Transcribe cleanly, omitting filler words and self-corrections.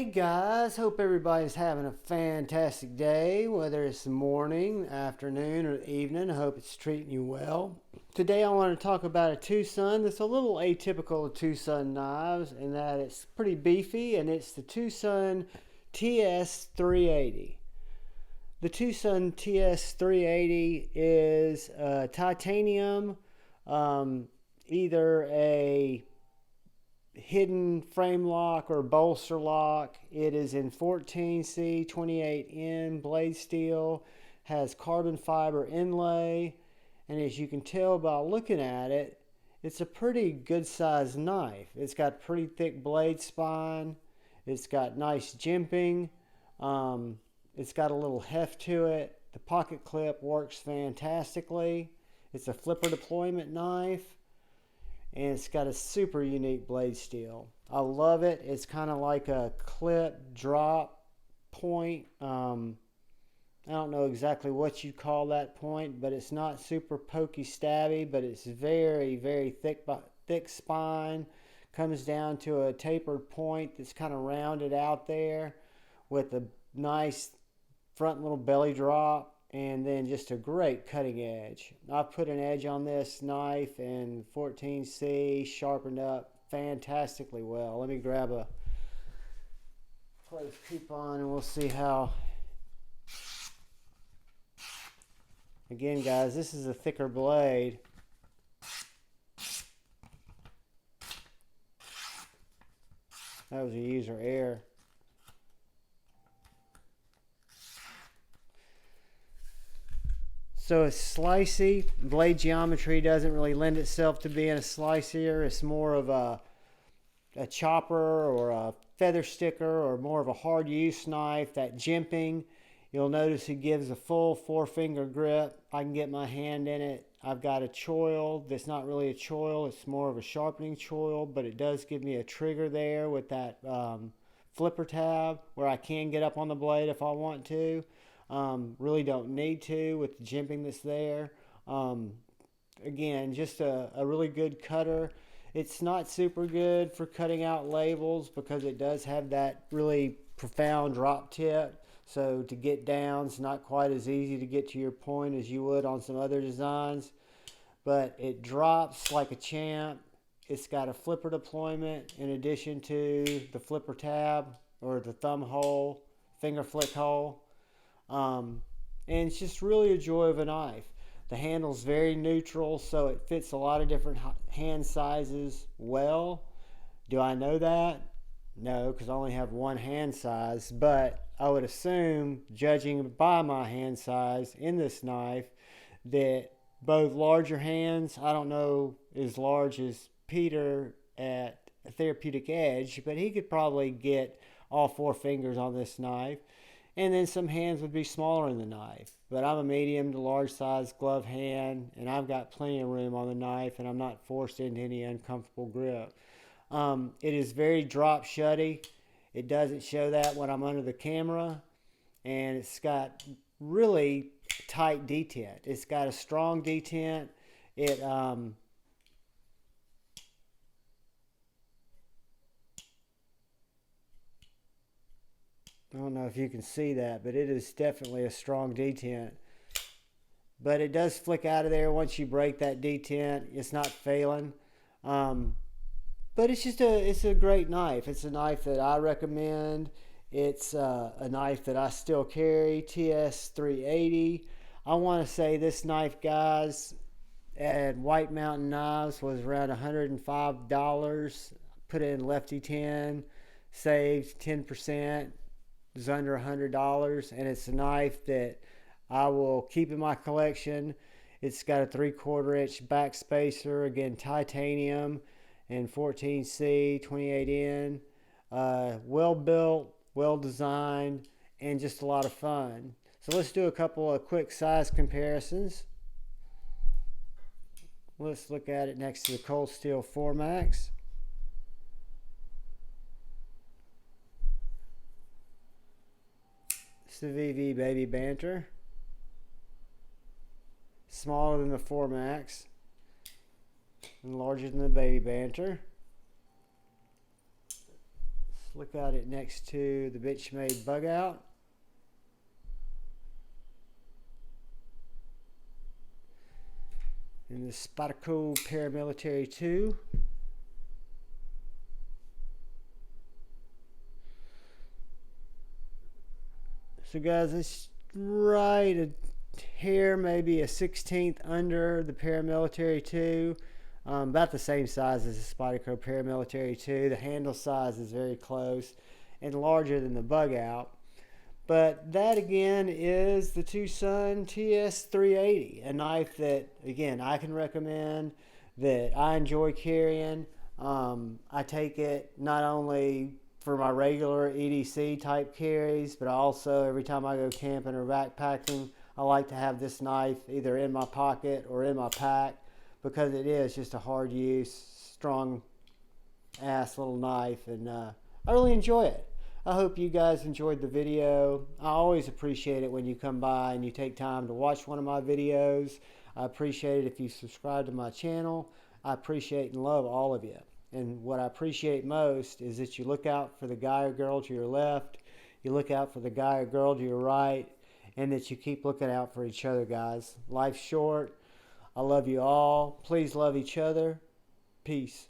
Hey guys, hope everybody's having a fantastic day, whether it's the morning, afternoon, or evening. I hope it's treating you well. Today I want to talk about a TwoSun that's a little atypical of TwoSun knives in that it's pretty beefy, and it's the TwoSun TS-380. The TwoSun TS-380 is titanium, either a hidden frame lock or bolster lock. It is in 14C 28N blade steel, has carbon fiber inlay, and as you can tell by looking at it, it's a pretty good sized knife. It's got pretty thick blade spine, it's got nice jimping, it's got a little heft to it. The pocket clip works fantastically. It's a flipper deployment knife, and it's got a super unique blade steel. I love it. It's kind of like a clip drop point. I don't know exactly what you call that point, but it's not super pokey stabby, but it's very thick spine. Comes down to a tapered point that's kind of rounded out there with a nice front little belly drop, and then just a great cutting edge. I've put an edge on this knife in 14C, sharpened up fantastically well. Let me grab a close peep on and we'll see how. Again guys, this is a thicker blade. That was a user error. So it's slicey. Blade geometry doesn't really lend itself to being a slicier. It's more of a chopper or a feather sticker, or more of a hard use knife. That jimping, you'll notice it gives a full 4-finger grip. I can get my hand in it. I've got a choil that's not really a choil. It's more of a sharpening choil, but it does give me a trigger there with that flipper tab where I can get up on the blade if I want to. Really don't need to with the jimping that's there. Again, just a really good cutter. It's not super good for cutting out labels because it does have that really profound drop tip. So to get down, it's not quite as easy to get to your point as you would on some other designs. But it drops like a champ. It's got a flipper deployment in addition to the flipper tab or the thumb hole, finger flick hole. And it's just really a joy of a knife. The handle's very neutral, so it fits a lot of different hand sizes well. Do I know that? No, because I only have one hand size, but I would assume, judging by my hand size in this knife, that both larger hands, I don't know as large as Peter at a therapeutic edge, but he could probably get all 4 fingers on this knife. And then some hands would be smaller in the knife. But I'm a medium to large size glove hand, and I've got plenty of room on the knife, and I'm not forced into any uncomfortable grip. It is very drop shutty. It doesn't show that when I'm under the camera. And it's got really tight detent. It's got a strong detent. It I don't know if you can see that, but it is definitely a strong detent. But it does flick out of there once you break that detent. It's not failing. But it's a great knife. It's a knife that I recommend. It's a knife that I still carry, TS-380. I want to say this knife, guys, at White Mountain Knives was around $105. Put in Lefty 10, saved 10%. It's under $100, and it's a knife that I will keep in my collection. It's got a 3/4 inch back spacer, again titanium, and 14C 28N. Well built, well designed, and just a lot of fun. So let's do a couple of quick size comparisons. Let's look at it next to the Cold Steel 4MAX. The VV Baby Banter, smaller than the 4MAX and larger than the Baby Banter. Let's look at it next to the Bitch-Made Bug Out. And the Spyderco Paramilitary 2. So guys, it's right a hair, maybe a 1/16 under the Paramilitary 2. About the same size as the Spyderco Paramilitary 2. The handle size is very close and larger than the Bug Out. But that again is the TwoSun TS-380, a knife that, again, I can recommend, that I enjoy carrying. I take it not only for my regular EDC type carries, but also every time I go camping or backpacking, I like to have this knife either in my pocket or in my pack, because it is just a hard use, strong ass little knife, and I really enjoy it. I hope you guys enjoyed the video. I always appreciate it when you come by and you take time to watch one of my videos. I appreciate it if you subscribe to my channel. I appreciate and love all of you. And what I appreciate most is that you look out for the guy or girl to your left, you look out for the guy or girl to your right, and that you keep looking out for each other, guys. Life's short. I love you all. Please love each other. Peace.